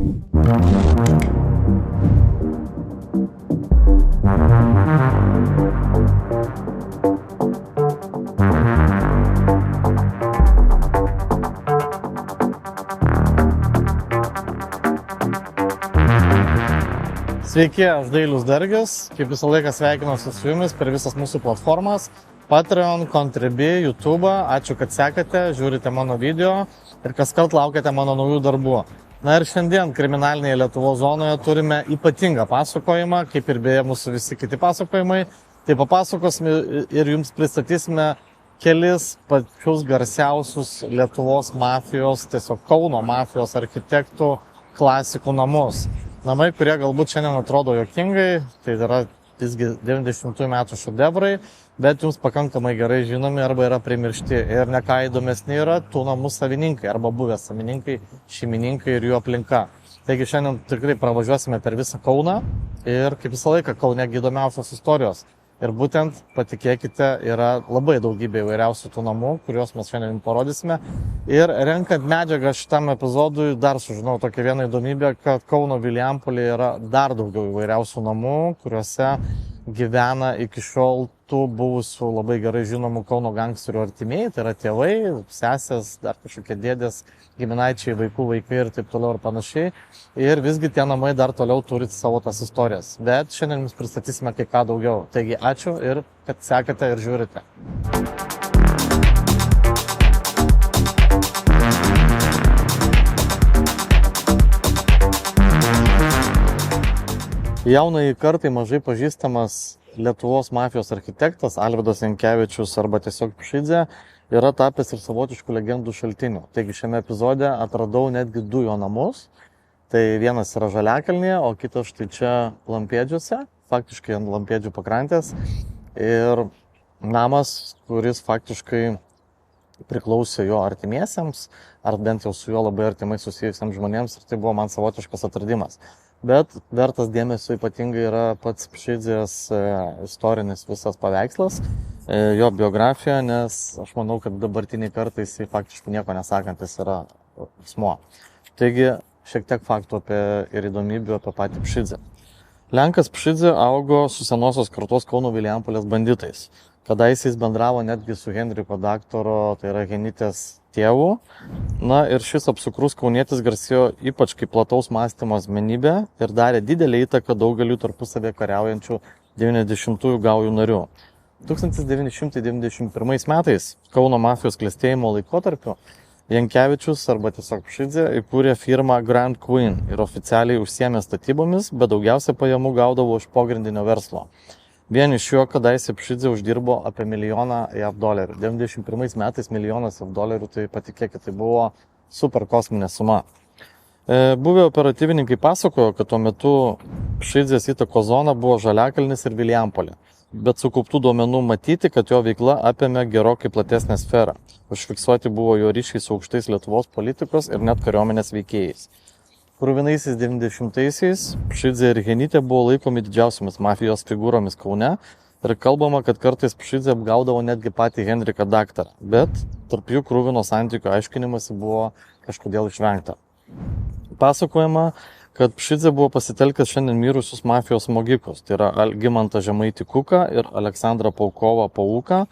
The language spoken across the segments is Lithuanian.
Sveiki, aš Dailius Dargis, kaip visą laiką sveikinuosi su jumis per visas mūsų platformas Patreon, Contribui, YouTube. Ačiū, kad sekate, žiūrite mano video ir kaskart laukiate mano naujų darbų. Na ir šiandien kriminalinėje Lietuvos zonoje turime ypatingą pasakojimą, kaip ir beje mūsų visi kiti pasakojimai. Tai papasakosime ir jums pristatysime kelis pačius garsiausius Lietuvos mafijos, tiesiog Kauno mafijos architektų klasikų namus. Namai, kurie galbūt šiandien atrodo juokingai, tai yra visgi 90 metų šedevrai, bet jums pakankamai gerai žinomi arba yra primiršti. Ir ne ką įdomesni yra tų namų savininkai arba buvę savininkai, šeimininkai ir jų aplinka. Taigi šiandien tikrai pravažiuosime per visą Kauną ir kaip visą laiką Kaune įdomiausios istorijos. Ir būtent, patikėkite, yra labai daugybė įvairiausių tų namų, kuriuos mes šiandien parodysime. Ir renkant medžiagą šitam epizodui dar sužinau tokią vieną įdomybę, kad Kauno Vilijampolėje yra dar daugiau įvairiausių namų, kuriuose gyvena iki šiol tų buvusių labai gerai žinomų Kauno gangsterių artimieji, tai yra tėvai, sesės, dar kažkokie dėdės, giminaičiai, vaikų vaikai ir taip toliau ir panašiai. Ir visgi tie namai dar toliau turi savo tas istorijas. Bet šiandien jums pristatysime kai ką daugiau. Taigi ačiū ir kad sekate ir žiūrite. Jaunai kartai mažai pažįstamas Lietuvos mafijos architektas Alvydas Jankevičius arba tiesiog Pšidzė yra tapęs ir savotiškų legendų šaltinių. Taigi šiame epizode atradau netgi du jo namus. Tai vienas yra Žaliakalnyje, o kitas štai čia Lampėdžiuose, faktiškai ant Lampėdžių pakrantės. Ir namas, kuris faktiškai priklausė jo artimiesiems, ar bent jau su juo labai artimai susijusiems žmonėms, ir tai buvo man savotiškas atradimas. Bet vertas dėmesio ypatingai yra pats Pšidzės istorinis visas paveikslas, jo biografija, nes aš manau, kad dabartiniai kartai jisai faktiškai nieko nesakantis yra asmuo. Taigi, šiek tiek faktų apie ir įdomybių apie patį Pšidzę. Lenkas Pšidzė augo su senosios kartos Kauno Vilijampolės banditais. Kadaise jis bendravo netgi su Henriko daktaro, tai yra Genytės tėvu. Na ir šis apsukrus kaunietis garsėjo ypač kaip plataus mąstymo asmenybė ir darė didelį įtaką daugeliu tarpusavėje kariaujančių 90-ųjų gaujų narių. 1991 metais Kauno mafijos klestėjimo laikotarpiu Jankevičius arba tiesiog Pšidzė įkūrė firmą Grand Queen ir oficialiai užsiėmė statybomis, bet daugiausia pajamų gaudavo iš pogrindinio verslo. Vien iš jo kadaise Pšidzė uždirbo apie $1 milijoną. 91 metais $1 milijonas, tai patikėkit, tai buvo super kosminė suma. Buvę operatyvininkai pasakojo, kad tuo metu Pšidzės įtako zona buvo Žaliakalnis ir Vilijampolė. Bet sukauptų duomenų matyti, kad jo veikla apėmė gerokai platesnę sferą. Užfiksuoti buvo jo ryšiai su aukštais Lietuvos politikos ir net kariuomenės veikėjais. Kruvinaisiais 90-aisiais Pšidzė ir Genytė buvo laikomi didžiausiamis mafijos figūromis Kaune ir kalbama, kad kartais Pšidzė apgaudavo netgi patį Henriką daktarą, bet tarp jų kruvino santykių aiškinimasi buvo kažkodėl išvengta. Pasakojama, kad Pšidzė buvo pasitelkęs šiandien mirusius mafijos smogikus, tai yra Algimantą Žemaitį Kuką ir Aleksandrą Paukovą Pauką,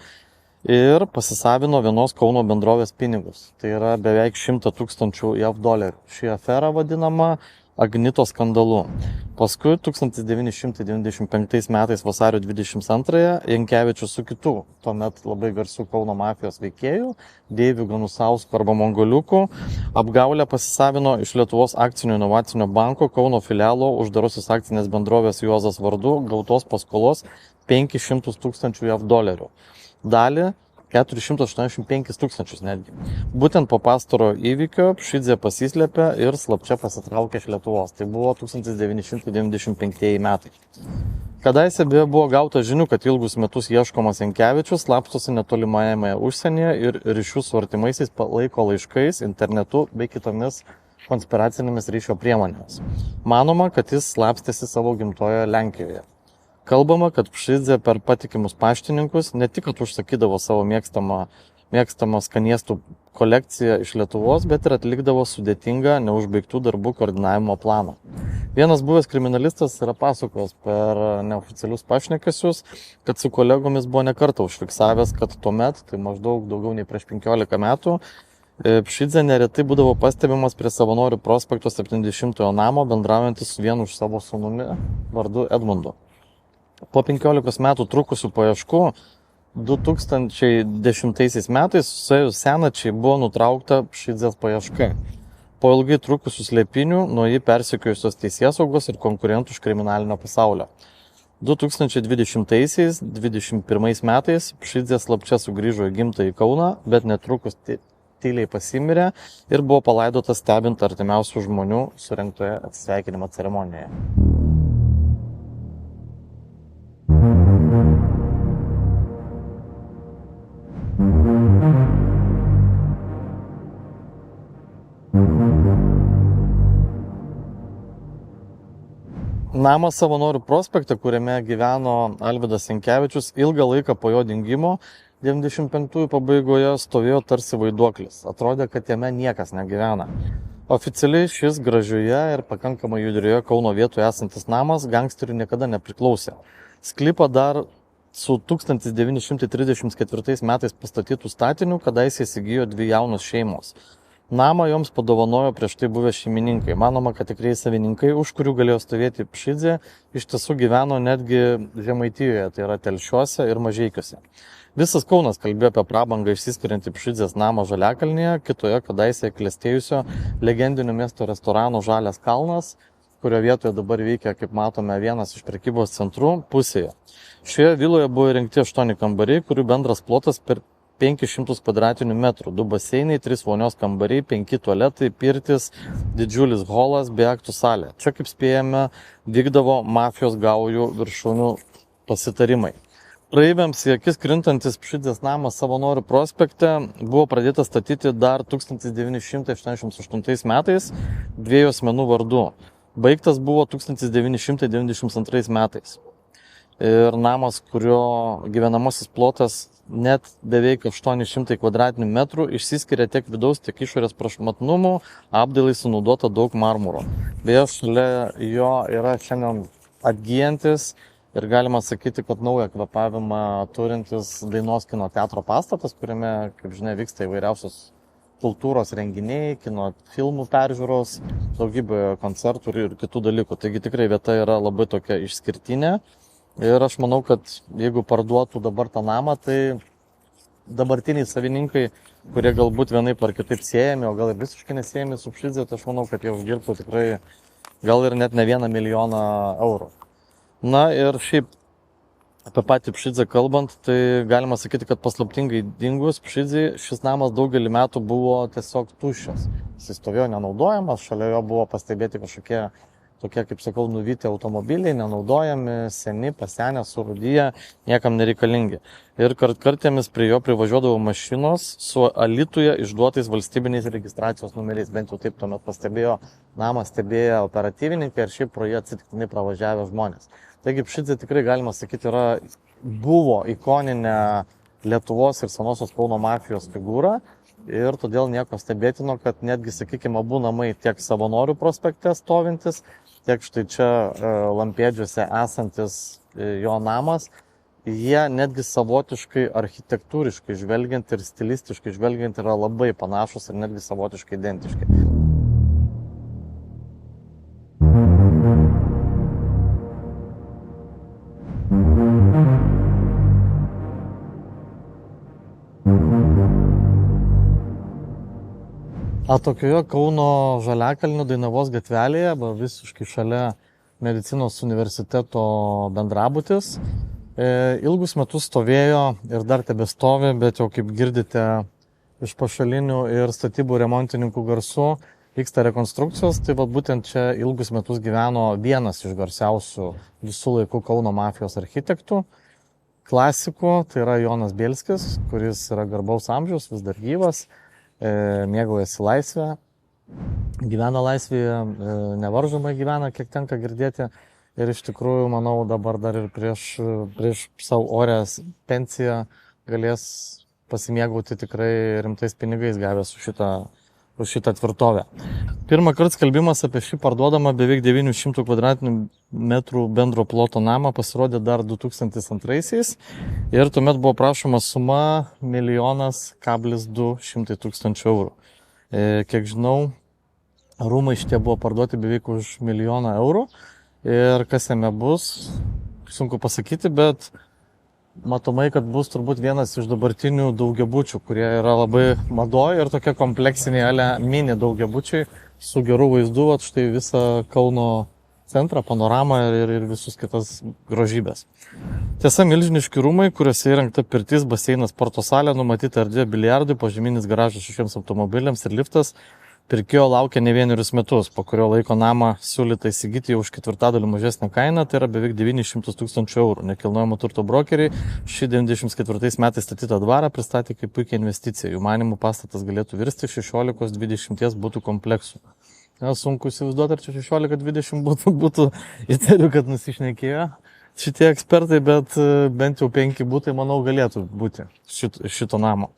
ir pasisavino vienos Kauno bendrovės pinigus. Tai yra beveik $100,000 JAV. Ši afera vadinama Agnito skandalu. Paskui 1995 metais vasario 22-ąją Jankevičius su kitų tuomet labai garsių Kauno mafijos veikėjų, Deiviu Ganusausku arba Mongoliuku, apgaulę pasisavino iš Lietuvos akcinio inovacinio banko Kauno filialo uždarosios akcinės bendrovės Juozas vardu gautos paskolos $500,000 JAV. Dalį 485,000 netgi. Būtent po pastaro įvykio Pšidzė pasislėpė ir slapčia pasitraukė iš Lietuvos. Tai buvo 1995 metai. Kadaise beje buvo gauta žinių, kad ilgus metus ieškomas Jankevičius slapstosi netolimajame užsienyje ir ryšius su artimaisiais palaiko laiškais, internetu bei kitomis konspiracinėmis ryšio priemonėmis. Manoma, kad jis slapstėsi savo gimtojoje Lenkijoje. Kalbama, kad Pšidzė per patikimus paštininkus ne tik, kad užsakydavo savo mėgstamą mėgstamą skanėstų kolekciją iš Lietuvos, bet ir atlikdavo sudėtingą neužbaigtų darbų koordinavimo planą. Vienas buvęs kriminalistas yra pasakojęs per neoficialius pašnekesius, kad su kolegomis buvo nekartą užfiksavęs, kad tuomet, tai maždaug daugiau nei prieš 15 metų, Pšidze neretai būdavo pastebimas prie Savanorių prospekto 70-ojo namo, bendraujantis su vienu iš savo sūnumi vardu Edmundu. Po 15 metų trukusių paieškų 2010 metais suėjus senačiai buvo nutraukta Pšidzės paieška. Po ilgai trukusių slėpinių nuo jį persekiojusios teisėsaugos ir konkurentų iš kriminalinio pasaulio. 2020-2021 metais Pšidzė slapčia sugrįžo į gimtąjį Kauną, bet netrukus tyliai pasimirė ir buvo palaidotas stebint artimiausių žmonių surengtoje atsisveikinimo ceremonijoje. Namas Savanorių prospekte, kuriame gyveno Alvydas Jankevičius, ilgą laiką po jo dingimo 95-ųjų pabaigoje stovėjo tarsi vaiduoklis. Atrodė, kad jame niekas negyvena. Oficialiai šis gražioje ir pakankamai judrioje Kauno vietoje esantis namas gangsterių niekada nepriklausė. Sklypą dar su 1934 metais pastatytų statinių kadaise įsigijo dvi jaunos šeimos. Namą joms padovanojo prieš tai buvę šeimininkai. Manoma, kad tikrai savininkai, už kurių galėjo stovėti Pšidzė, iš tiesų gyveno netgi Žemaitijoje, tai yra Telšiuose ir Mažeikiuose. Visas Kaunas kalbėjo apie prabangą išsiskiriantį Pšidzės namą Žaliakalnyje, kitoje kadaise klestėjusio legendinio miesto restorano Žalias kalnas, kurio vietoje dabar veikia, kaip matome, vienas iš prekybos centrų pusėje. Šioje viloje buvo įrengti 8 kambariai, kurių bendras plotas per 500 kvadratinių metrų, 2 baseinai, 3 vonios kambariai, 5 tualetai, pirtis, didžiulis holas bei aktų salė. Čia, kaip spėjame, vykdavo mafijos gaujų viršūnių pasitarimai. Praeiviams į akis krintantis Pšidzės namas Savanorių prospekte buvo pradėtas statyti dar 1988 metais dviejų asmenų vardu. Baigtas buvo 1992 metais. Ir namas, kurio gyvenamasis plotas net beveik 800 kvadratinių metrų, išsiskiria tiek vidaus, tiek išorės prašmatnumu, apdailai sunaudota daug marmuro. Beje, šalia jo yra šiandien atgyjantis ir galima sakyti, kad naują kvėpavimą turintis Dainos kino teatro pastatas, kuriame, kaip žinia, vyksta įvairiausios kultūros renginiai, kino filmų peržiūros, daugybė koncertų ir kitų dalykų. Taigi tikrai vieta yra labai tokia išskirtinė. Ir aš manau, kad jeigu parduotų dabar tą namą, tai dabartiniai savininkai, kurie galbūt vienaip ar kitaip siejami, o gal ir visiškai nesiejami su Pšidze, tai aš manau, kad jie uždirbtų tikrai gal ir net ne 1 milijoną eurų. Na ir šiaip apie patį Pšidzę kalbant, tai galima sakyti, kad paslaptingai dingus Pšidzei šis namas daugelį metų buvo tiesiog tuščias. Jis stovėjo nenaudojamas, šalia jo buvo pastebėti kažkokie tokie, kaip sakau, nuvyti automobiliai, nenaudojami, seni, pasenę, surūdiję, niekam nereikalingi. Ir kartėmis prie jo privažiuodavo mašinos su Alytuje išduotais valstybiniais registracijos numeriais, bent jau taip tuomet pastebėjo namą stebėję operatyvininkai ir šiaip pro jį atsitiktinai pravažiavę žmonės. Taigi Pšidzė tikrai, galima sakyti, buvo ikoninė Lietuvos ir senosios Kauno mafijos figūra. Ir todėl nieko stebėtino, kad netgi, sakykime, abu namai tiek Savanorių prospekte stovintis, tiek štai čia Lampėdžiuose esantis jo namas, jie netgi savotiškai architektūriškai žvelgiant ir stilistiškai žvelgiant yra labai panašus ir netgi savotiškai identiški. Atokioje Kauno Žaliakalnio Dainavos gatvelėje, visiškai šalia medicinos universiteto bendrabutis, ilgus metus stovėjo ir dar tebestovi, bet jau kaip girdite iš pašalinių ir statybų remontininkų garsų vyksta rekonstrukcijos, tai būtent čia ilgus metus gyveno vienas iš garsiausių visų laikų Kauno mafijos architektų, klasikų, tai yra Jonas Bielskis, kuris yra garbaus amžiaus, vis dar gyvas. Mėgaujasi laisvę, gyvena laisvėje, nevaržomai gyvena, kiek tenka girdėti. Ir iš tikrųjų, manau, dabar dar ir prieš savo orės pensiją galės pasimėgauti tikrai rimtais pinigais gavęs už šitą tvirtovę. Pirmą kartą skelbimas apie šį parduodamą beveik 900 m2 bendro ploto namą pasirodė dar 2002 ir tuomet buvo prašoma suma 1,2 milijonų eurų. Kiek žinau, rūmai šitie buvo parduoti beveik už 1 milijoną eurų ir kas jame bus, sunku pasakyti, bet matomai, kad bus turbūt vienas iš dabartinių daugiabučių, kurie yra labai madoj ir tokie kompleksiniai mini daugiabučiai su geru vaizdu, štai visą Kauno centrą, panoramą ir visus kitas grožybės. Tiesa, milžiniški rūmai, kuriuose įrengta pirtis, baseinas, sporto salė, numatyta erdvė biliardui, požeminis garažas 6 automobiliams ir liftas. Pirkėjo laukia ne vienerius metus, po kurio laiko namą siūlyta įsigyti jau už 1/4 mažesnę kainą, tai yra beveik 900 000 eurų. Nekilnojamo turto brokeriai šį 94 metais statytą dvarą pristatė kaip puikia investicija. Jų manimų pastatas galėtų virsti 16-20 būtų kompleksų. Sunku įsivaizduoti, ar čia 16-20 būtų, įtariu, kad nusišnekėjo šitie ekspertai, bet bent jau 5 būtai, manau, galėtų būti šito namo.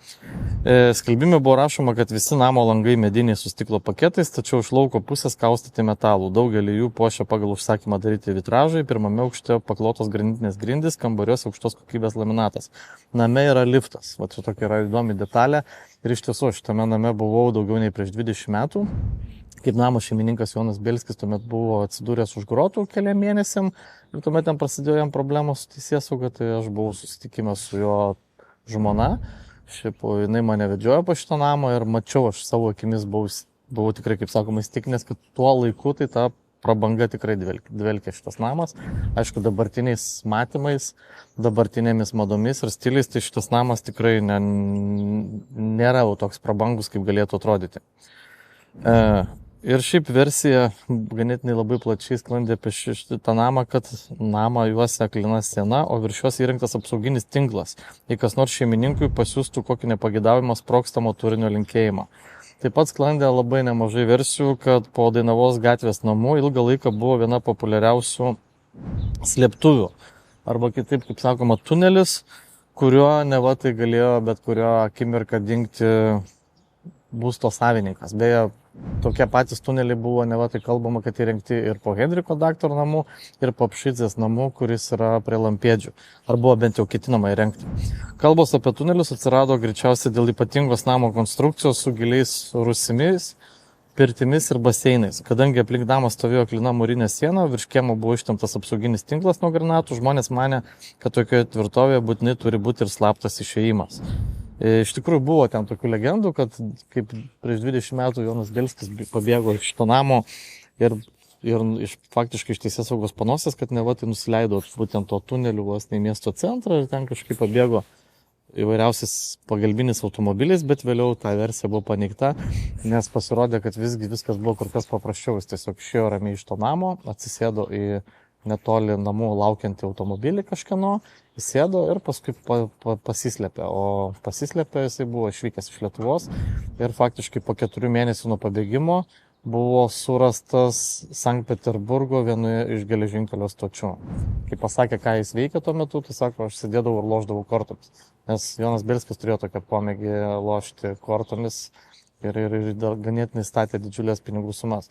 Skelbime buvo rašoma, kad visi namo langai mediniai su stiklo paketais, tačiau iš lauko pusės kaustyti metalų. Daugelį jų puošia pagal užsakymą daryti vitražai, pirmame aukšte paklotos granitinės grindys, kambariuose aukštos kokybės laminatas. Name yra liftas, va čia tokia yra įdomi detalė ir iš tiesų šitame name buvau daugiau nei prieš 20 metų. Kaip namo šeimininkas Jonas Bielskis tuomet buvo atsidūręs už grotų keliam mėnesiam ir tuomet ten prasidėjo jam problemos su teisėsauga, tai aš buvau susitikime su jo žmona. Šiaip jinai mane vedžiojo po šitą namą ir mačiau, aš savo akimis buvau tikrai, kaip sakoma, įstikinęs, kad tuo laiku tai ta prabanga tikrai dvelkia šitas namas. Aišku, dabartiniais matymais, dabartinėmis madomis ir stiliais, tai šitas namas tikrai nėra toks prabangus, kaip galėtų atrodyti. Ir šiaip versija ganėtinai labai plačiai sklandė apie šitą namą, kad namą juosia aklina siena, o virš jos įrengtas apsauginis tinklas, jei kas nors šeimininkui pasiūstų kokį nepageidaujamą sprogstamo turinio linkėjimą. Taip pat sklandė labai nemažai versijų, kad po Dainavos gatvės namų ilgą laiką buvo viena populiariausių slėptuvių. Arba kitaip, kaip sakoma, tunelis, kurio neva tai galėjo bet kurio akimirką dingti būsto savininkas. Beje, tokie patys tuneliai buvo neva tai kalbama, kad įrengti ir po Henriko daktaro namų, ir po Pšidzės namų, kuris yra prie Lampėdžių. Ar buvo bent jau ketinama įrengti. Kalbos apie tunelius atsirado greičiausiai dėl ypatingos namo konstrukcijos su giliais rūsimis, pirtimis ir baseinais. Kadangi aplink namą stovėjo aklina mūrinė siena, virš kiemo buvo ištemptas apsauginis tinklas nuo granatų, žmonės manė, kad tokioje tvirtovėje būtinai turi būti ir slaptas išėjimas. Iš tikrųjų buvo ten tokių legendų, kad kaip prieš 20 metų Jonas Bielskis pabėgo iš šito namo ir faktiškai iš teisėsaugos panosės, kad neva tai nusileido būtent to tuneliu vos į miesto centrą ir ten kažkaip pabėgo įvairiausiais pagalbiniais automobiliais, bet vėliau ta versija buvo paneigta, nes pasirodė, kad visgi viskas buvo kur kas paprasčiau. Jis tiesiog išėjo ramiai iš to namo, atsisėdo į netoli namų laukiantį automobilį kažkieno, įsėdo ir paskui pasislėpė. O pasislėpė jisai buvo išvykęs iš Lietuvos ir faktiškai po 4 mėnesių nuo pabėgimo buvo surastas Sankt Peterburgo vienoje iš geležinkelio stočių. Kai pasakė, ką jis veikė tuo metu, tai sako, aš sėdėdavau ir lošdavau kortomis. Nes Jonas Bielskis turėjo tokią pomėgį lošti kortomis ir ganėtinai statė didžiulės pinigų sumas.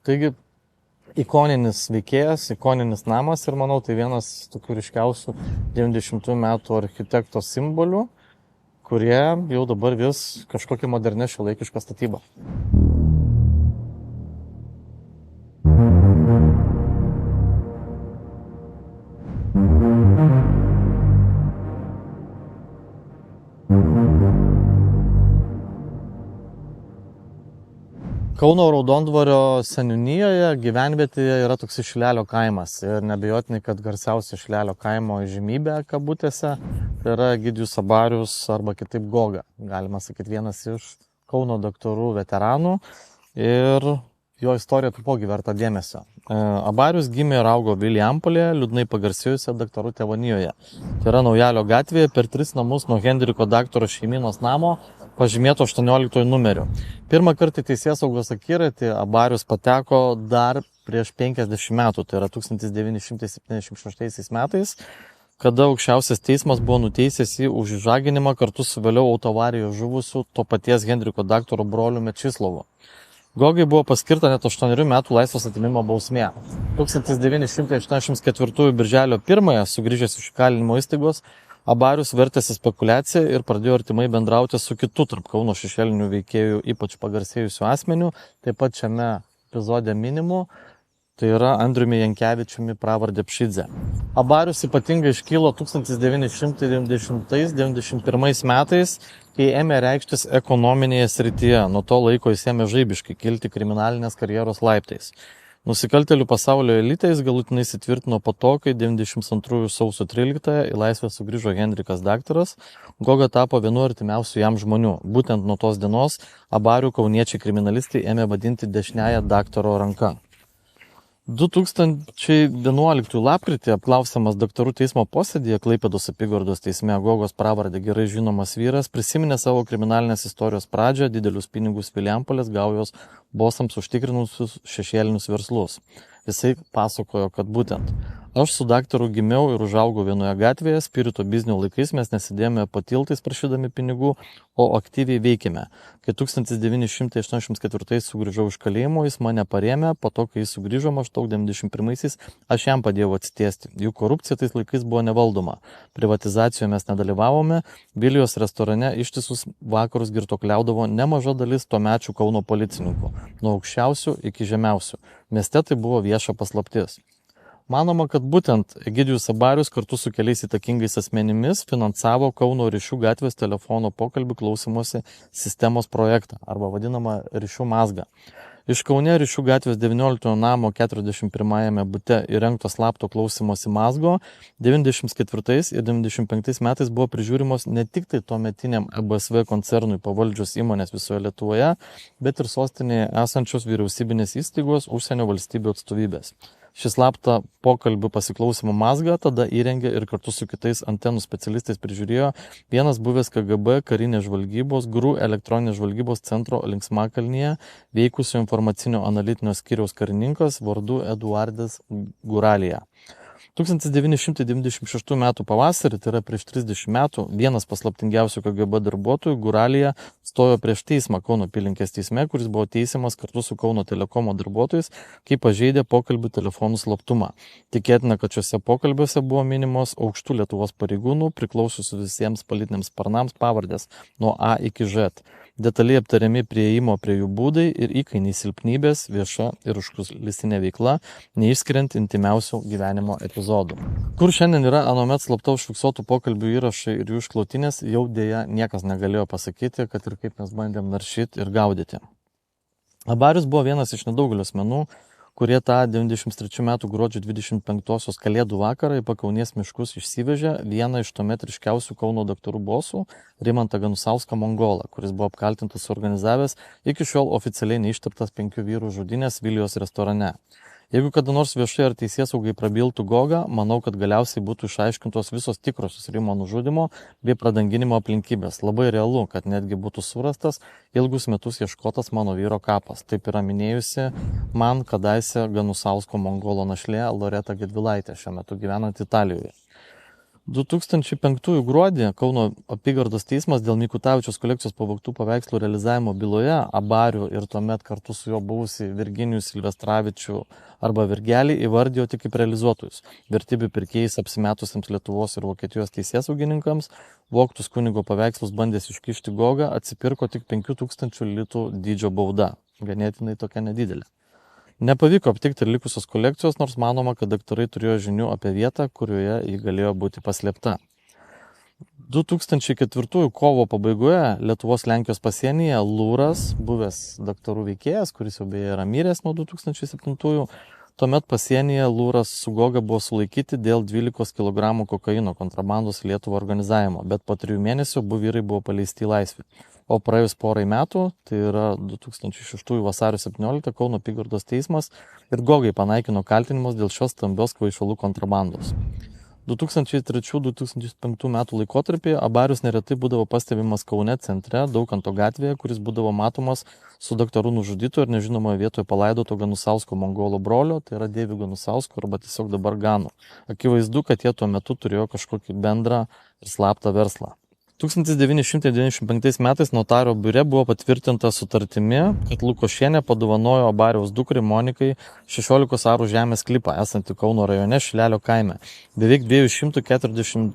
Taigi, ikoninis veikėjas, ikoninis namas ir manau, tai vienas tokių ryškiausių 90 metų architekto simbolių, kurie jau dabar vis kažkokia modernė šiuolaikiška statyba. Kauno Raudondvario seniūnijoje gyvenvietėje yra toks Šilelio kaimas ir neabejotinai, kad garsiausia Šilelio kaimo įžymybė kabutėse tai yra Egidijus Abarius arba kitaip Goga. Galima sakyti, vienas iš Kauno daktarų veteranų ir jo istorija taipogi verta dėmesio. Abarius gimė ir augo Vilijampolėje, liūdnai pagarsėjusioje daktarų tėvonijoje. Tai yra Naujalio gatvėje per 3 namus nuo Henriko daktaro šeimynos namo, pažymėto 18 numeriu. Pirmą kartą į teisėsaugos akiratį Abarius pateko dar prieš 50 metų, tai yra 1976 metais. kada aukščiausias teismas buvo nuteisęs jį už išžaginimą kartu su vėliau autoavarijoje žuvusiu to paties Henriko daktaro broliu Mečislovu. Gogai buvo paskirta net 8 metų laisvės atėmimo bausmė. 1984 birželio 1 sugrįžęs iš įkalinimo įstaigos, Abarius vertėsi spekulaciją ir pradėjo artimai bendrauti su kitu tarp Kauno šešėlinių veikėjų ypač pagarsėjusių asmenių, taip pat šiame epizode minimu, tai yra Andriumi Jankevičiumi pravarde Pšidze. Abarius ypatingai iškilo 1990-91 metais, kai ėmė reikštis ekonominėje srityje. Nuo to laiko jis ėmė žaibiškai kilti kriminalinės karjeros laiptais. Nusikaltėlių pasaulio elite jis galutinai įsitvirtino po to, kai 92 sausio 13 į laisvę sugrįžo Henrikas daktaras, Goga tapo vienu artimiausių jam žmonių. Būtent nuo tos dienos Abarių kauniečiai kriminalistai ėmė vadinti dešiniąją daktaro ranka. 2011 lapkritį apklausiamas daktarų teismo posėdėje Klaipėdos apygardos teisme Gogos pravarde gerai žinomas vyras prisiminė savo kriminalinės istorijos pradžią, didelius pinigus Vilijampolės gaujos bosams užtikrinusius šešėlinius verslus. Jisai pasakojo, kad būtent aš su daktaru gimiau ir užaugau vienoje gatvėje, spirito biznio laikais mes nesidėjome po tiltais prašydami pinigų, o aktyviai veikėme. Kai 1984 sugrįžau iš kalėjimo, jis mane parėmė, po to, kai jis sugrįžo maždaug 91-aisiais, aš jam padėjau atsitiesti. Jų korupcija tais laikais buvo nevaldoma. Privatizacijoje mes nedalyvavome, Vilijos restorane ištisus vakarus girtokliaudavo nemaža dalis tuomečių Kauno policininkų, nuo aukščiausių iki žemiausių. Mieste tai buvo vieša paslaptis. Manoma, kad būtent Egidijus Abarius kartu su keliais įtakingais asmenimis finansavo Kauno Ryšių gatvės telefono pokalbių klausymosi sistemos projektą, arba vadinamą ryšių mazgą. Iš Kaune Ryšių gatvės 19 namo 41 bute įrengto slapto klausymosi mazgo 94 ir 95 metais buvo prižiūrimos ne tik tai tuometiniam EBSV koncernui pavaldžios įmonės visoje Lietuvoje, bet ir sostinėje esančios vyriausybinės įstaigos užsienio valstybių atstovybės. Šis slaptą pokalbių pasiklausimo mazgą tada įrengė ir kartu su kitais antenų specialistais prižiūrėjo vienas buvęs KGB karinės žvalgybos GRU elektroninės žvalgybos centro Linksmakalnyje veikusio informacinio analitinio skyriaus karininkas vardu Eduardas Guralija. 1996 metų pavasarį, tai yra prieš 30 metų, vienas paslaptingiausių KGB darbuotojų, Guralija, stojo prieš teismą Kauno apylinkės teisme, kuris buvo teisiamas kartu su Kauno telekomo darbuotojais, kai pažeidė pokalbių telefonų slaptumą. Tikėtina, kad šiuose pokalbiuose buvo minimos aukštų Lietuvos pareigūnų, priklausiusių visiems politiniams sparnams pavardės, nuo A iki Ž. Detaliai aptariami prieimo prie jų būdai ir įkainiai silpnybės, vieša ir užkulisinė veikla, neišskiriant intimiausių gyvenimo epizodų. Kur šiandien yra anomet slapta užfiksuotų pokalbių įrašai ir jų išklautinės, jau dėja niekas negalėjo pasakyti, kad ir kaip mes bandėm naršyti ir gaudyti. Abarius buvo vienas iš nedaugelio asmenų, kurie tą 93 metų gruodžio 25-osios kalėdų vakarą į Pakaunės miškus išsivežė vieną iš tuomet ryškiausių Kauno daktarų bosų, Rimantą Ganusauską Mongolą, kuris buvo apkaltintas suorganizavęs iki šiol oficialiai neištirtas 5 vyrų žudynės Vilijos restorane. Jeigu kada nors viešai ar teisėsaugai prabiltų Gogą, manau, kad galiausiai būtų išaiškintos visos tikrosios Rimo nužudimo bei pradanginimo aplinkybės. Labai realu, kad netgi būtų surastas ilgus metus ieškotas mano vyro kapas. Taip yra minėjusi man kadaise Ganusausko Mongolo našlė Loreta Gedvilaitė, šiuo metu gyvenant Italijoje. 2005 gruodį Kauno apygardos teismas dėl Mikutavičiaus kolekcijos pavogtų paveikslų realizavimo byloje Abarių ir tuomet kartu su juo buvusi Virginijų Silvestravičių arba Virgelį įvardijo tik kaip realizuotojus. Vertybių pirkėjais apsimetusiems Lietuvos ir Vokietijos teisėsaugininkams vogtus kunigo paveikslus bandęs iškišti Gogą atsipirko tik 5000 litų dydžio bauda. Ganėtinai tokia nedidelė. Nepavyko aptikti ir likusios kolekcijos, nors manoma, kad daktarai turėjo žinių apie vietą, kurioje ji galėjo būti paslėpta. 2004 kovo pabaigoje Lietuvos-Lenkijos pasienyje Lūras, buvęs daktarų veikėjas, kuris jau beje yra miręs nuo 2007, tuomet pasienyje Lūras su Goga buvo sulaikyti dėl 12 kg kokaino kontrabandos Lietuvą organizavimo, bet po 3 mėnesių abu vyrai buvo paleisti į laisvę. O praėjus porai metų, tai yra 2006 vasario 17 Kauno apygardos teismas ir Gogai panaikino kaltinimus dėl šios stambios kvaišalų kontrabandos. 2003-2005 metų laikotarpį Abarius neretai būdavo pastebimas Kaune centre, Daukanto gatvėje, kuris būdavo matomas su daktaru nužudytu ir nežinomoje vietoje palaidoto Ganusausko mongolo brolio, tai yra Deiviu Ganusausko arba tiesiog dabar Ganu. Akivaizdu, kad jie tuo metu turėjo kažkokį bendrą ir slaptą verslą. 1995 metais notario biure buvo patvirtinta sutartimi, kad Lukošienė padovanojo Abariaus dukrai Monikai 16 arų žemės sklypą esantį Kauno rajone Šilelio kaime. Beveik 241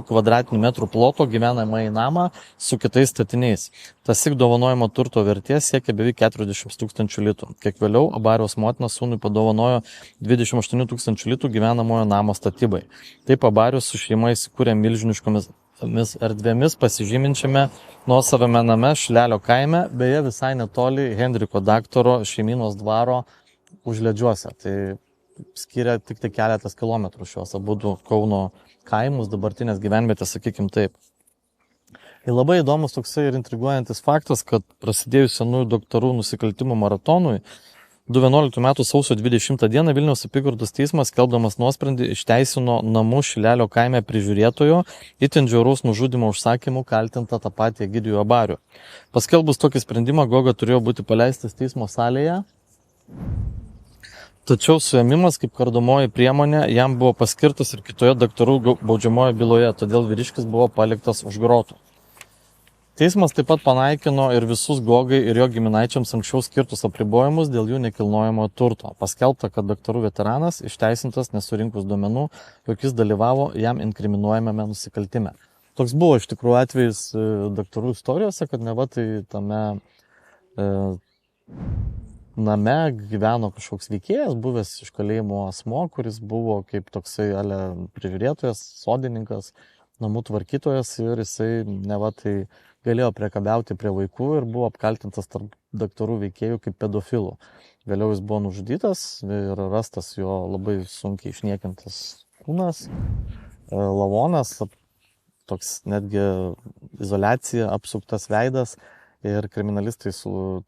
kvadratinių metrų ploto gyvenamąjį namą su kitais statiniais. Tasik dovanojimo turto vertė siekia beveik 40 000 litų. Kiek vėliau Abariaus motina sūnui padovanojo 28 000 litų gyvenamojo namo statybai. Taip Abarius su šeima įsikūrė milžiniškomis erdvėmis pasižyminčiame nuosavame name Šilelio kaime, beje visai netoli Henriko daktaro šeimynos dvaro Užliedžiuose. Tai skiria tik tai keletas kilometrų šios abudu Kauno kaimus, dabartinės gyvenvietės, sakykim taip. Ir labai įdomus toksai ir intriguojantis faktas, kad prasidėjus senųjų daktarų nusikaltimų maratonui 2011 m. sausio 20 d. Vilniaus apygardos teismas, skelbdamas nuosprendį, išteisino namų Šilelio kaime prižiūrėtojo itin žiauraus nužudymo užsakymų kaltintą tą patį Egidijų Abarių. Paskelbus tokį sprendimą, Goga turėjo būti paleistas teismo salėje, tačiau suėmimas kaip kardomoji priemonė jam buvo paskirtas ir kitoje daktarų baudžiamoje byloje, todėl vyriškis buvo paliktas už grotų. Teismas taip pat panaikino ir visus Gogai ir jo giminaičiams anksčiau skirtus apribojimus dėl jų nekilnojamo turto. Paskelbta, kad daktarų veteranas išteisintas nesurinkus duomenų, jog jis dalyvavo jam inkriminuojamame nusikaltime. Toks buvo iš tikrųjų atvejis daktarų istorijose, kad neva tai tame name gyveno kažkoks veikėjas, buvęs iš kalėjimo asmo, kuris buvo kaip toksai prižiūrėtojas, sodininkas, namų tvarkytojas ir jisai neva tai galėjo priekabiauti prie vaikų ir buvo apkaltintas tarp daktarų veikėjų kaip pedofilų. Vėliau jis buvo nužudytas ir rastas jo labai sunkiai išniekintas kūnas, lavonas, toks netgi izoliacija, apsuktas veidas ir kriminalistai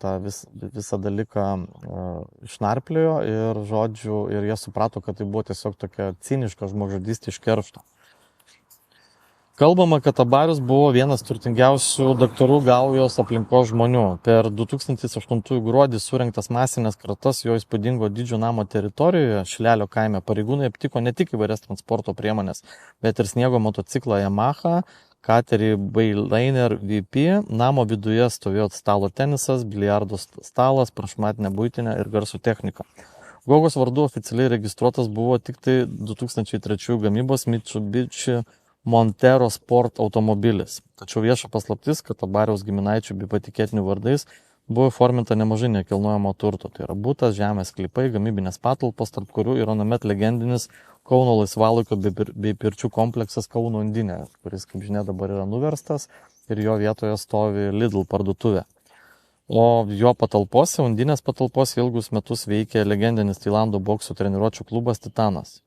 tą visą dalyką išnarplėjo ir žodžiu, ir jie suprato, kad tai buvo tiesiog tokia ciniška žmogžudystė iš keršto. Kalbama, kad Abarius buvo vienas turtingiausių daktarų gaujos aplinkos žmonių. Per 2008 gruodį surengtas masinės kratas jo įspūdingo dydžio namo teritorijoje Šilelio kaime pareigūnai aptiko ne tik įvairias transporto priemonės, bet ir sniego motociklą Yamaha, katerį Bayliner VP. Namo viduje stovėjo stalo tenisas, biliardo stalas, prašmatnė buitinė ir garso technika. Gogos vardu oficialiai registruotas buvo tik tai 2003 gamybos Mitsubishi Montero Sport automobilis. Tačiau vieša paslaptis, kad Abariaus giminaičių bei patikėtinių vardais buvo įforminta nemažai nekilnojamo turto. Tai yra butas, žemės sklypai, gamybinės patalpos, tarp kurių yra net legendinis Kauno laisvalaikio bei pirčių kompleksas Kauno Undinė, kuris, kaip žinia, dabar yra nuverstas ir jo vietoje stovi Lidl parduotuvė. O jo patalpose, Undinės patalpose ilgus metus veikė legendinis Tailando bokso treniruočių klubas Titanas.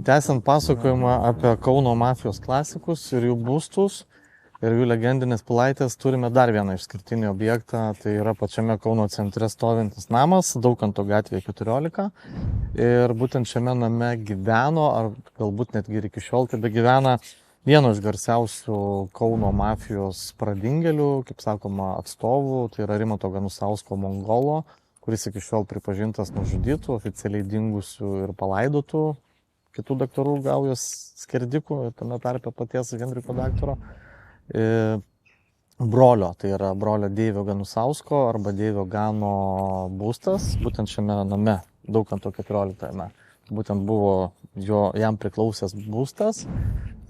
Tęsiant pasakojimą apie Kauno mafijos klasikus ir jų būstus ir jų legendinės pilaitės, turime dar vieną išskirtinį objektą. Tai yra pačiame Kauno centre stovintis namas, Daukanto gatvėje 14. Ir būtent šiame name gyveno, ar galbūt netgi ir iki šiol tebegyvena, vieno iš garsiausių Kauno mafijos pradingėlių, kaip sakoma, atstovų. Tai yra Rimanto Ganusausko mongolo, kuris iki šiol pripažintas nužudytų, oficialiai dingusių ir palaidotų kitų daktarų gaujos skerdikų, tame tarpe paties Henriko daktaro brolio, tai yra brolio Deivio Ganusausko arba Deivio Gano būstas, būtent šiame name, Daukanto 14. Būtent buvo jam priklausęs būstas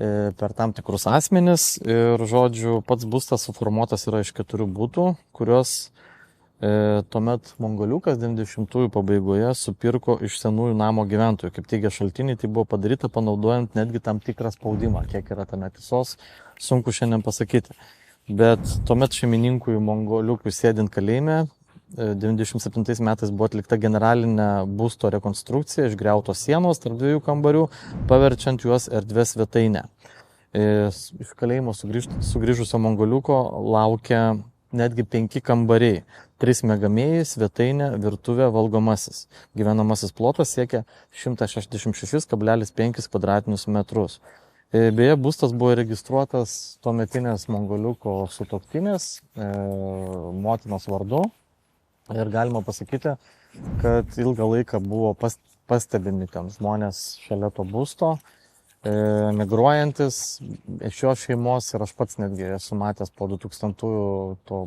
per tam tikrus asmenis ir, žodžiu, pats būstas suformuotas yra iš 4 būtų, kurios tuomet mongoliukas 90-ųjų pabaigoje supirko iš senųjų namo gyventojų. Kaip teigia šaltiniai, tai buvo padaryta panaudojant netgi tam tikrą spaudimą. Kiek yra tame tiesos, sunku šiandien pasakyti. Bet tuomet šeimininkui mongoliukui sėdint kalėjime, 97 metais buvo atlikta generalinė būsto rekonstrukcija, išgriautos sienos tarp 2 kambarių, paverčiant juos erdvės svetainę. Iš kalėjimo sugrįžusio mongoliuko laukia netgi 5 kambariai, 3 miegamieji, svetainė, virtuvė, valgomasis. Gyvenamasis plotas siekia 166,5 kvadratinius metrus. Beje, būstas buvo registruotas tuometinės mongoliuko sutuoktinės, motinos vardu. Ir galima pasakyti, kad ilgą laiką buvo pastebimi ten žmonės šalia to būsto, migruojantis iš šios šeimos, ir aš pats netgi esu matęs po 2000-ųjų to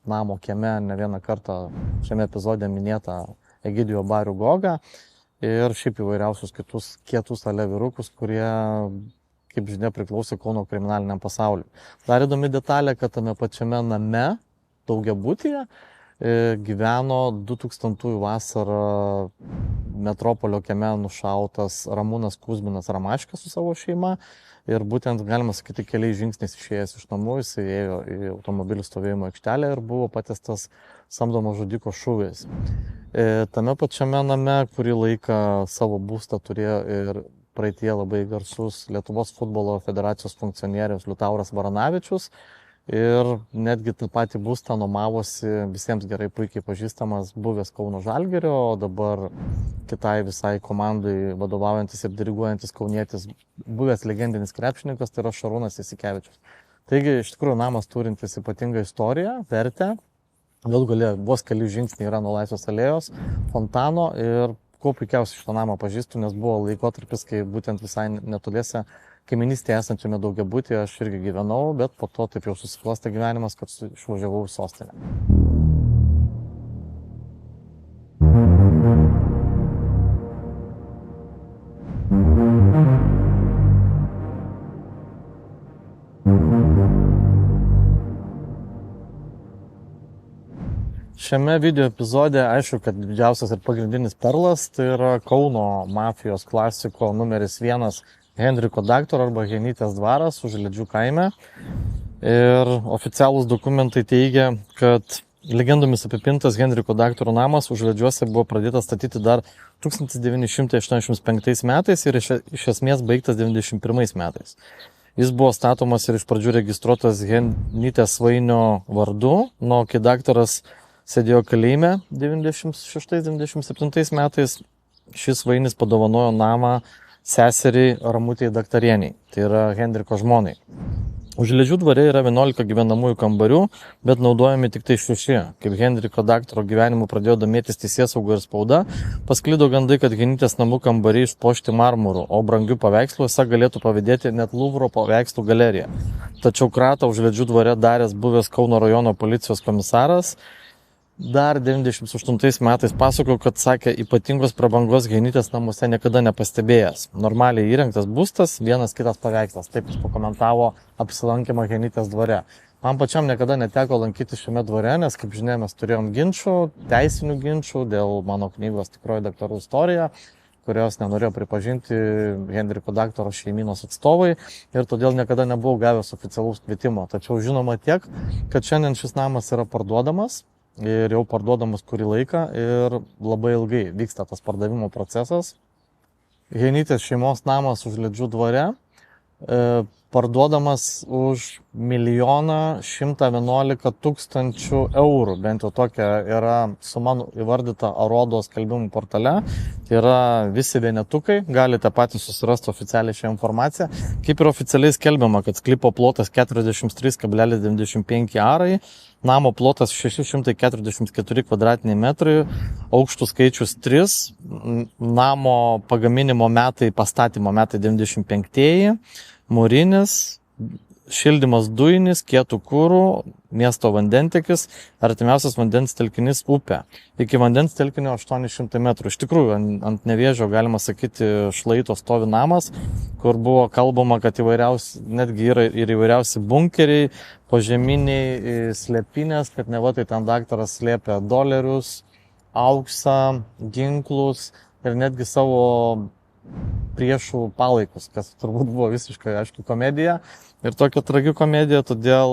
namo kieme ne vieną kartą šiame epizode minėtą Egidijo Barių Gogą ir šiaip įvairiausius kitus kietus ale vyrukus, kurie, kaip žinia, priklausė Kauno kriminaliniam pasauliui. Dar įdomi detalė, kad tame pačiame name, daugiabutyje, gyveno 2000-ųjų vasarą Metropolio kieme nušautas Ramūnas Kuzminas Ramaškis su savo šeima ir būtent, galima sakyti, keliais žingsniais išėjęs iš namų, jis ėjo į automobilių stovėjimo aikštelę ir buvo patestas samdomo žudiko šūviais. Tame pačiame name kurį laiką savo būstą turėjo ir praeitie labai garsus Lietuvos futbolo federacijos funkcionierius Liutauras Varanavičius. Ir netgi tą patį būstą nuomavosi visiems gerai puikiai pažįstamas buvęs Kauno Žalgirio, o dabar kitai visai komandai vadovaujantis ir diriguojantis kaunietis, buvęs legendinis krepšininkas, tai yra Šarūnas Jasikevičius. Taigi, iš tikrųjų, namas turintis ypatingą istoriją, vertę, galų gale vos keli žingsniai yra nuo Laisvės alėjos, fontano ir kuo puikiausiai šitą namą pažįstu, nes buvo laikotarpis, kai būtent visai netoliese kaiminystėje esančiame daugiabutyje aš irgi gyvenau, bet po to taip jau susiklostė gyvenimas, kad išvažiavau į sostinę. Šiame video epizode aišku, kad didžiausias ir pagrindinis perlas tai yra Kauno mafijos klasiko numeris 1 Henriko Daktaro arba Genytės dvaras Užliedžių kaime. Ir oficialūs dokumentai teigia, kad legendomis apipintas Henriko Daktaro namas Užliedžiuose buvo pradėtas statyti dar 1985 metais ir iš esmės baigtas 1991 metais. Jis buvo statomas ir iš pradžių registruotas Genytės Svainio vardu, nuo kai daktaras sėdėjo kalėjime 96-97 metais, šis Svainis padovanojo namą seseriai Ramutei Daktarieniai, tai yra Henriko žmonai. Užliedžių dvare yra 11 gyvenamųjų kambarių, bet naudojami tik tai 6. Kaip Henriko Daktaro gyvenimu pradėjo domėtis teisėsauga ir spauda, pasklido gandai, kad Genytės namų kambariai išpuošti marmuru, o brangių paveikslų esą galėtų pavydėti net Luvro paveikslų galerija. Tačiau kratą Užliedžių dvare daręs buvęs Kauno rajono policijos komisaras dar 98 metais pasakojo, kad sakė, ypatingos prabangos Genytės namuose niekada nepastebėjęs. Normaliai įrengtas būstas, vienas kitas paveikslas. Taip jis pakomentavo apsilankymą Genytės dvare. Man pačiam niekada neteko lankyti šiame dvare, nes, kaip žinia, mes turėjom ginčų, teisinių ginčų dėl mano knygos Tikroji daktarų istorija, kurios nenorėjo pripažinti Henriko Daktaro šeimynos atstovai ir todėl niekada nebuvau gavęs oficialaus kvietimo. Tačiau žinoma tiek, kad šiandien šis namas yra parduodamas. Ir jau parduodamas kurį laiką ir labai ilgai vyksta tas pardavimo procesas. Genytės šeimos namas Užliedžių dvare parduodamas už 1 111 000 eurų, bent jau tokia yra suma įvardyta Arodo skelbimų portale. Tai yra visi vienetukai, galite patys susirasti oficialiai šią informaciją. Kaip ir oficialiai skelbiama, kad sklypo plotas 43,95 arai, namo plotas 644 kvadratiniai metrai, aukštų skaičius 3, namo pagaminimo metai, pastatymo metai 95-ieji, mūrinis, šildymas dujinis, kietų kūrų, miesto vandentekis, artimiausias vandens telkinys upė. Iki vandens telkinio 800 metrų. Iš tikrųjų, ant Nevėžio, galima sakyti, šlaito stovi namas, kur buvo kalbama, kad netgi yra ir įvairiausi bunkeriai, požeminiai slėpinės, kad neva tai ten daktaras slėpė dolerius, auksą, ginklus ir netgi savo priešų palaikus, kas turbūt buvo visiškai, aišku, komedija ir tokia tragikomedija, todėl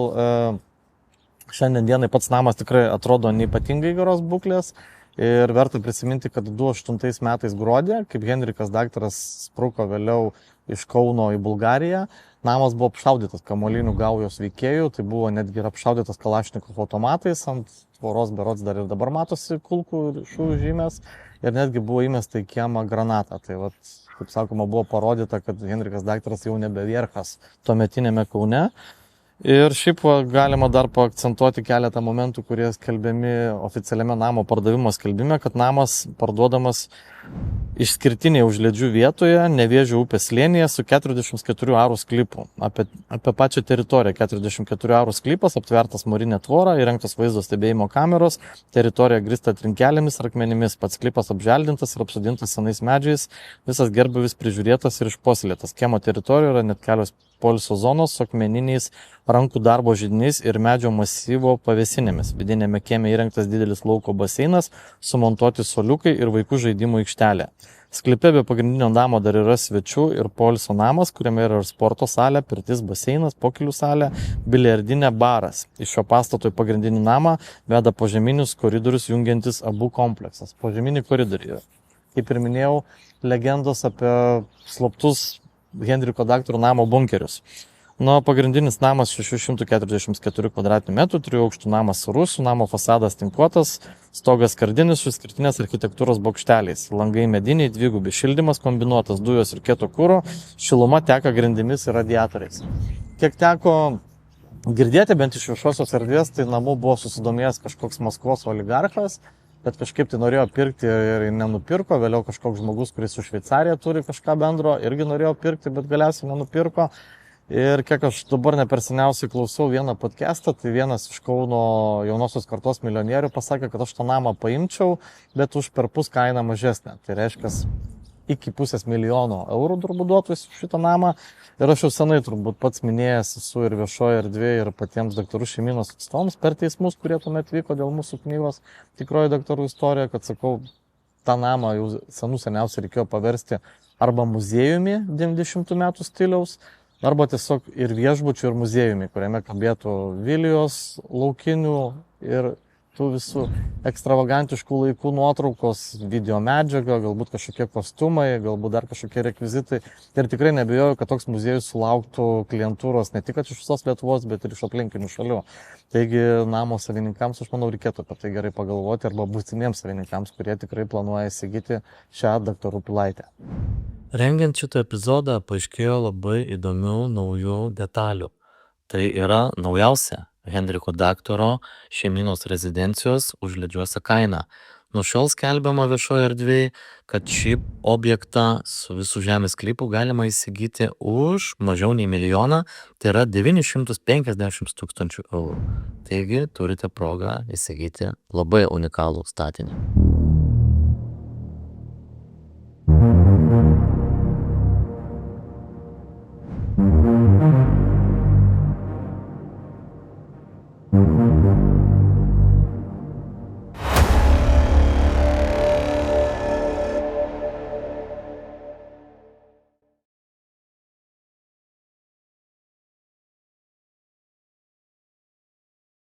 Šiandien dienai pats namas tikrai atrodo neypatingai geros būklės ir verta prisiminti, kad 2008 metais gruodį, kaip Henrikas daktaras spruko vėliau iš Kauno į Bulgariją, namas buvo apšaudytas kamuolinių gaujos veikėjų, tai buvo netgi ir apšaudytas Kalašnikov automatais, ant tvoros berods dar ir dabar matosi kulkų ir šūvių žymės ir netgi buvo įmesta į kiemą granatą. Tai vat, kaip sakoma, buvo parodyta, kad Henrikas daktaras jau nebe vierchas tuometinėme Kaune. Ir šiaip galima dar paakcentuoti keletą momentų, kurie skelbiami oficialiame namo pardavimo skelbime, kad namas parduodamas išskirtiniai užledžių vietoje, Nevėžio upės slėnyje su 44 arų sklypu. Apie pačią teritoriją 44 arų sklypas, aptvertas mūrinė tvora, įrengtos vaizdo stebėjimo kameros, teritorija grįsta trinkelėmis ir akmenimis, pats sklypas apželdintas ir apsodintas senais medžiais, visas gerbūvis prižiūrėtas ir išpuoselėtas. Kiemo teritorijoje yra net kelios poilsio zonos su akmeniniais rankų darbo židiniais ir medžio masyvo pavėsinėmis. Vidinėme kieme įrengtas didelis lauko baseinas, sumontuoti suoliukai ir vaikų žaidimų aikštelė. Sklype be pagrindinio namo dar yra svečių ir poilsio namas, kuriame yra ir sporto salė, pirtis, baseinas, pokylių salė, biliardinė, baras. Iš šio pastato į pagrindinį namą veda požeminius koridorius jungiantis abu kompleksas. Požeminiai koridoriai. Kaip ir minėjau, legendos apie slaptus Henriko daktaro namo bunkerius. Pagrindinis namas 644 m2, 3 aukštų namas su rūsiu, namo fasadas tinkuotas, stogas kardinis su išskirtinės architektūros bokšteliais, langai mediniai, dvigubi šildymas, kombinuotas dujos ir kieto kuro, šiluma teka grindimis ir radiatoriais. Kiek teko girdėti, bent iš viešosios erdvės, tai namu buvo susidomėjęs kažkoks Maskvos oligarchas, bet kažkaip tai norėjo pirkti ir nenupirko, vėliau kažkoks žmogus, kuris su Šveicarija turi kažką bendro, irgi norėjo pirkti, bet galiausiai nenupirko. Ir kiek aš dabar neperseniausiai klausau vieną podcastą, tai vienas iš Kauno jaunosios kartos milijonierių pasakė, kad aš tą namą paimčiau, bet už perpus kainą mažesnę. Tai reiškia, iki $500 000 eurų turbūt duotų šitą namą. Ir aš jau senai turbūt pats minėjęs esu ir viešoje erdvėje, ir patiems daktarų šeimynos atstovams per teismus, kurie tuomet vyko dėl mūsų knygos Tikroji daktarų istorija, kad sakau, tą namą jau seniausiai reikėjo paversti arba muziejumi 90 metų stiliaus, arba tiesiog ir viešbučių, ir muziejumi, kuriame kabėtų vilijos, laukinių ir tų visų ekstravagantiškų laikų nuotraukos, video medžiaga, galbūt kažkokie kostiumai, galbūt dar kažkokie rekvizitai. Ir tikrai nebijoju, kad toks muziejus sulauktų klientūros ne tik iš visos Lietuvos, bet ir iš aplinkinių šalių. Taigi namo savininkams, aš manau, reikėtų apie tai gerai pagalvoti, arba būsimiems savininkams, kurie tikrai planuoja įsigyti šią daktarų pilaitę. Rengiant šitą epizodą paaiškėjo labai įdomių naujų detalių. Tai yra naujausia Henriko daktaro šeimynos rezidencijos užledžiuose kaina. Nuo šiol skelbiama viešoje erdvėje, kad šį objektą su visų žemės sklypu galima įsigyti už mažiau nei 1 milijoną, tai yra 950 000 eurų. Taigi turite progą įsigyti labai unikalų statinį.